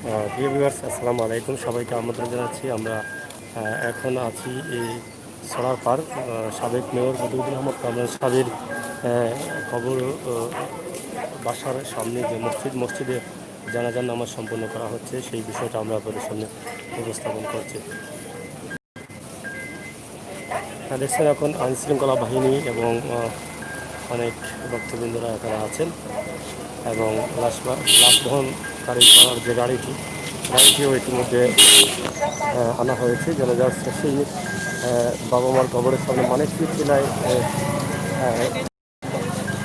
প্রিয় ভিউয়ার্স, আসসালামু আলাইকুম। সবাইকে আমন্ত্রণ জানাচ্ছি। আমরা এখন আছি এই সরার পার সাবেক মেয়র বদিউদ্দিন আহমদ কামরান সাহেবের কবর বাসার সামনে যে মসজিদে জানাজার নামাজ সম্পন্ন করা হচ্ছে, সেই বিষয়টা আমরা আপনাদের সামনে উপস্থাপন করছি। দেখছেন এখন আইনশৃঙ্খলা বাহিনী এবং অনেক ভক্তবৃন্দরা এখানে আছেন এবং লাশ বহনকারী করার যে গাড়িটিও ইতিমধ্যে আনা হয়েছে। জানাজার শেষেই বাবা মার কবরের সামনে মানিক চিলায়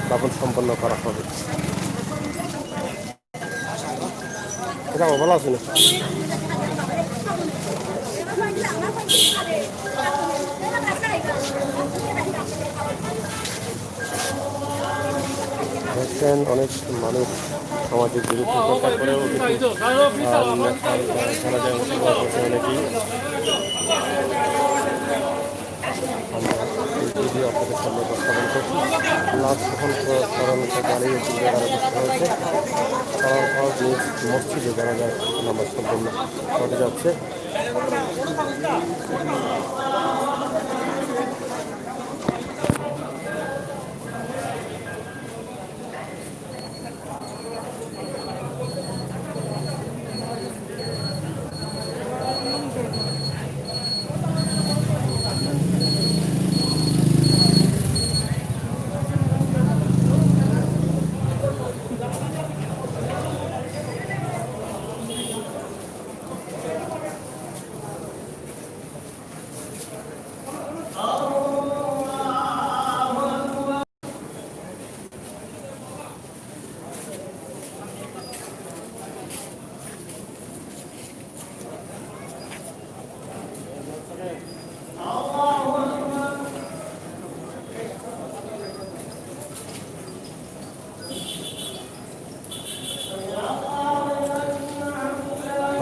দাফন সম্পন্ন করা হবে। এটা ভালো আছে না? দেখছেন অনেক মানুষ সামাজিক দূরত্ব রক্ষা করেও জানাজায় অংশগ্রহণ করছে অনেকেই। আমরা এই ভিডিও আপনাদের সামনে উপস্থাপন করছি। লাশ বহন করার গাড়ি একটি জায়গায় অবস্থা হয়েছে। করার পর নিজ মসজিদে জানাজার নামাজ সম্পন্ন হতে যাচ্ছে।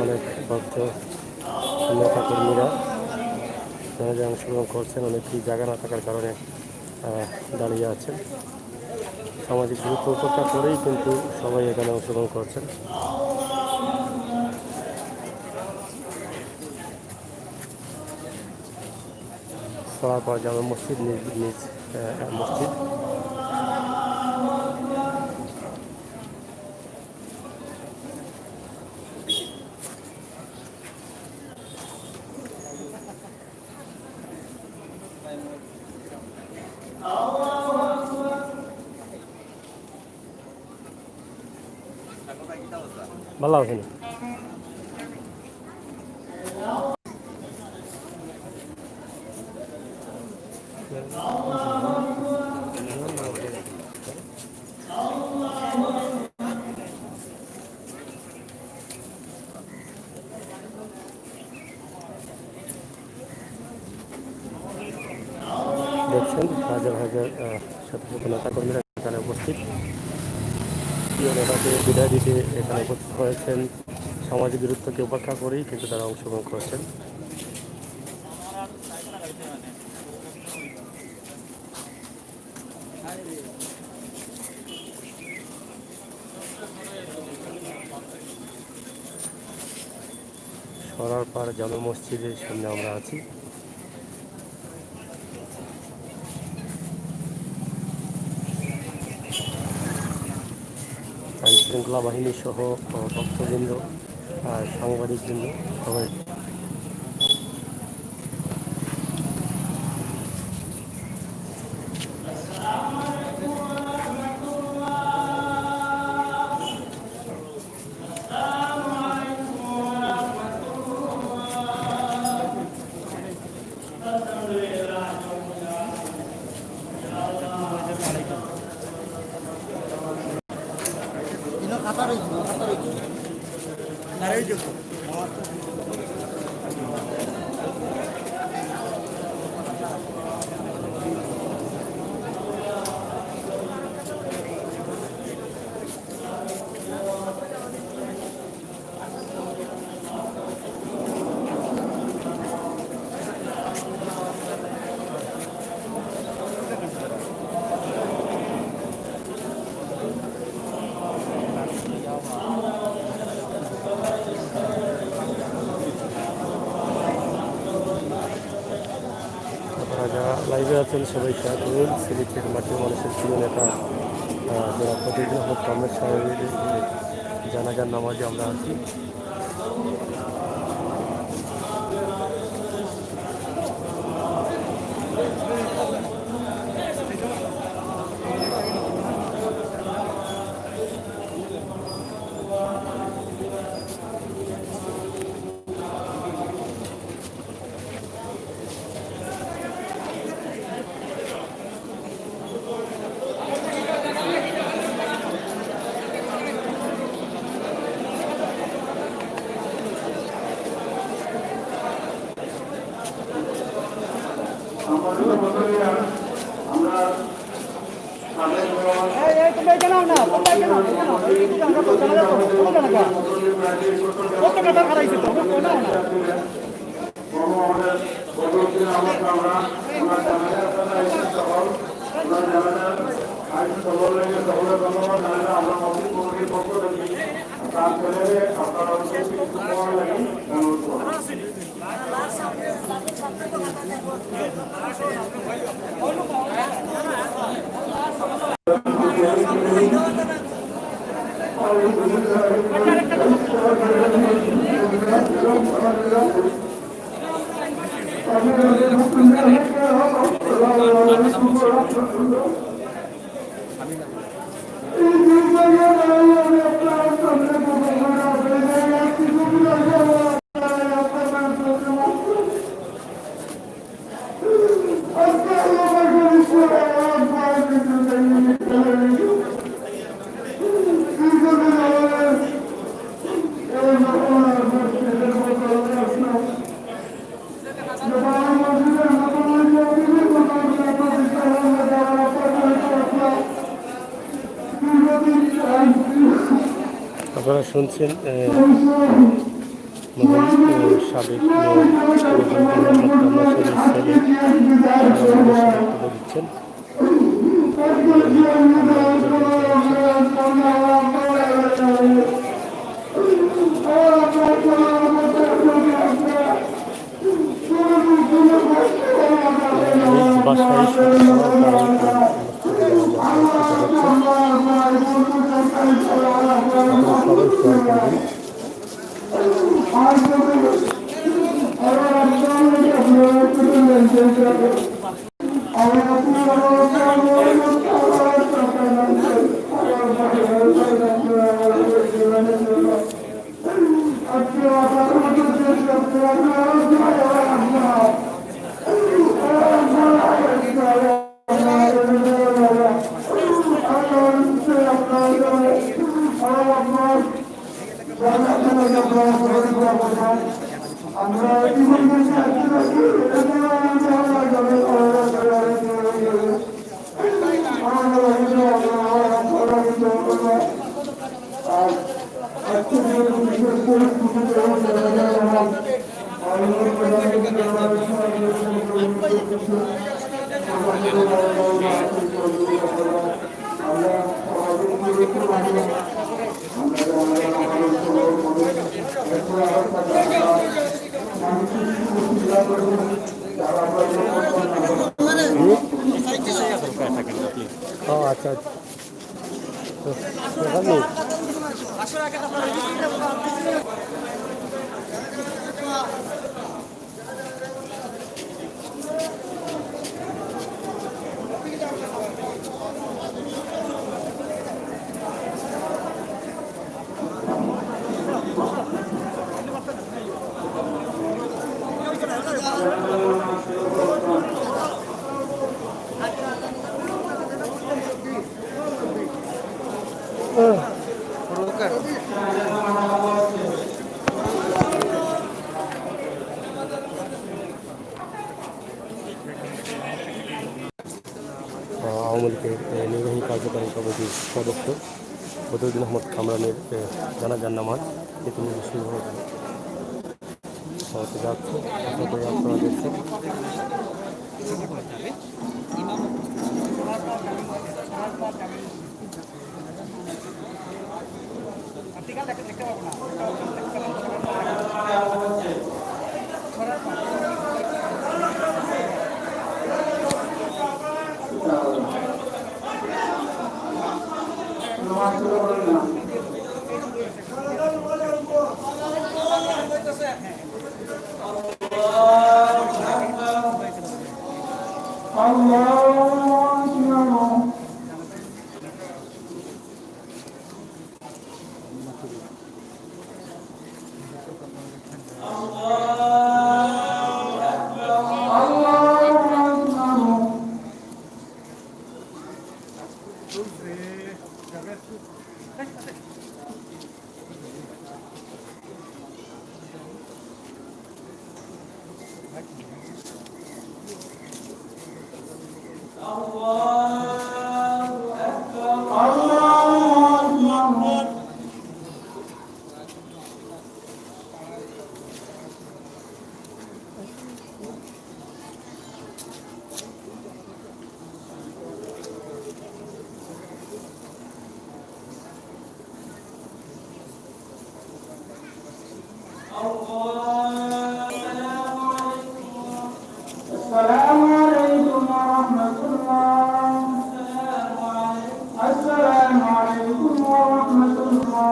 অনেক ভক্ত নেতাকর্মীরা জানাজায় অংশগ্রহণ করছেন। অনেকেই জায়গা না থাকার কারণে দাঁড়িয়ে আছেন। সামাজিক দূরত্ব উপেক্ষা করেই কিন্তু সবাই এখানে অংশগ্রহণ করছেন। সরারপাড়া জামে মসজিদ নিজ মসজিদ। ভালো আছে না? দেখছেন হাজার হাজার শত শত নেতাকর্মীরা এখানে উপস্থিত। প্রিয় নেতাকে বিদায় দিতে এখানে উপস্থিত হয়েছেন। সামাজিক দূরত্বকে উপেক্ষা করেই কিন্তু তারা অংশগ্রহণ করছেন। সরারপাড় জামে মসজিদের সামনে আমরা আছি। আইনশৃঙ্খলা বাহিনী সহ ভক্তবৃন্দ, সাংবাদিকবৃন্দ সবাই লাইভে আছেন সবাই শেয়ার করুন। সিলেটের মাটির মানুষের প্রিয় নেতা যারা প্রতিদিন আহমদ কামরান সাহেবের জানাজার নামাজে আমরা আছি। আপনারা শুনছেন সাবেক দিচ্ছেন। বাসায় আচ্ছা আওয়ামী লীগের নির্বাহী কার্যকারী কমিটির সদস্য বদরুদ্দিন আহমদ কামরানের জানাজার নামাজ তিনি শুরু হতে যাচ্ছে। আশা করি আপনারা দেখছেন। السلام عليكم ورحمة الله. السلام عليكم ورحمة الله.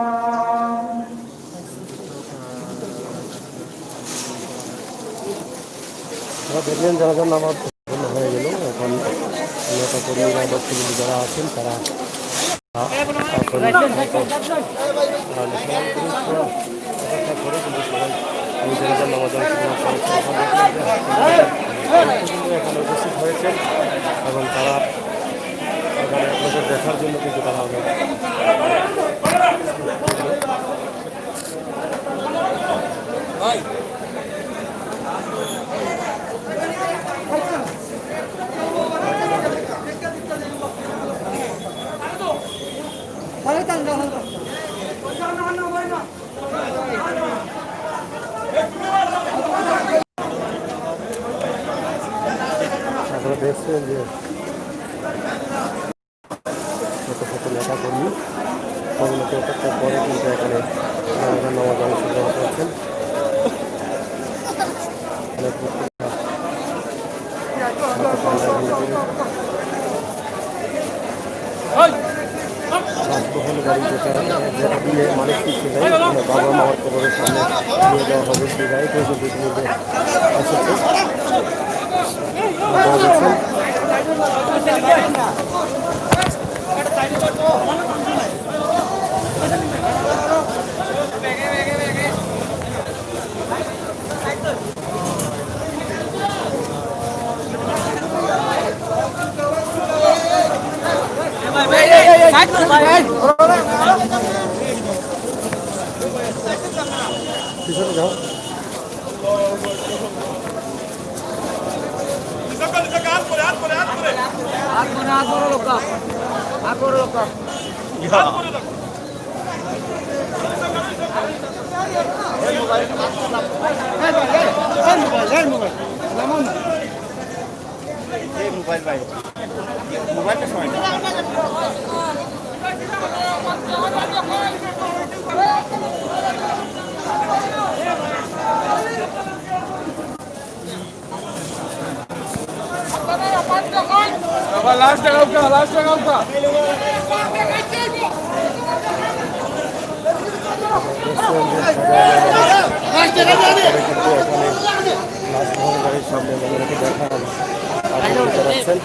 দেখলেন জানাজার নামাজ সম্পন্ন হয়ে গেল। এখন নেতা কর্মীরা বক্তব্য যারা আছেন তারা অপেক্ষা করে কিন্তু সবাই জানাজার নামাজ এখানে উপস্থিত হয়েছেন এবং তারা এখানে আপনাদের দেখার জন্য কিন্তু তারা আপনারা দেখছেন যে ছোট ছোট নেতা কর্মী কর্মীকে অপেক্ষা করে কিন্তু এখানে নামাজ অনুষ্ঠিত করছেন। বাসবহল গাড়ি যেটা দিয়ে মালিক পিছিয়ে যায় বাবা মামার কবরের সামনে নিয়ে যাওয়া হবে সেই গাড়ি কিন্তু এসেছে। পিছনে যাও। মোবাইলটা সময় লাস্ট টাকা গাড়ির সামনে মহিলাকে দেখা যাচ্ছেন।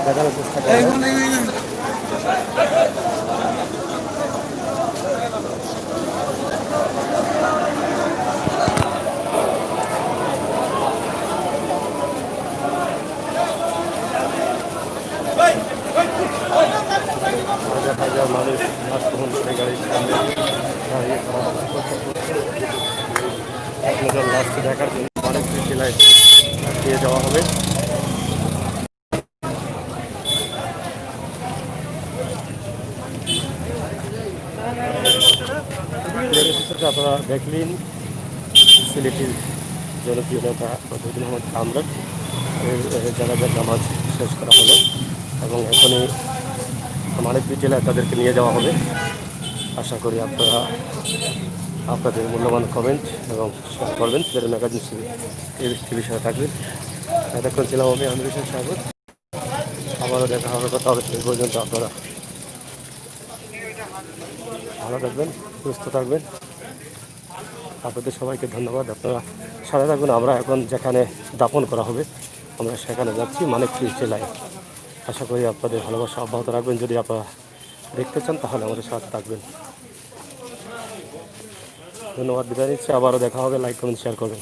দেখানোর চেষ্টা করবেন। হাজার হাজার মানুষ লাশ গ্রহণ করে গাড়ির সামনে দাঁড়িয়ে আপনাদের লাশকে দেখার জন্য বারেকটি জেলায় দিয়ে যাওয়া হবে। আপনারা দেখলেন সিলেটের জনপ্রিয় নেতা বদরুদ্দীন আহমদ কামরান জানাজার নামাজ শেষ করা হলো এবং এখনই মানিকপুর জেলায় তাদেরকে নিয়ে যাওয়া হবে। আশা করি আপনারা আপনাদের মূল্যবান কমেন্ট এবং শেয়ার করবেন। ম্যাগাজিন টিভির সাথে থাকবেন। এতক্ষণ ছিলাম আমি আমির হোসেন সাগর। আবারও দেখা হবে, কথা হবে। সেই পর্যন্ত আপনারা ভালো থাকবেন, সুস্থ থাকবেন। আপনাদের সবাইকে ধন্যবাদ। আপনারা সাথে থাকবেন। আমরা এখন যেখানে দাপন করা হবে আমরা সেখানে যাচ্ছি, মানিকপুর জেলায়। আশা করি আপনাদের ভালোবাসা অব্যাহত রাখবেন। যদি আপনারা দেখতে চান তাহলে আমাদের সাথে থাকবেন। ধন্যবাদ, বিদায় নিচ্ছি। আবারও দেখা হবে। লাইক কমেন্ট শেয়ার করবেন।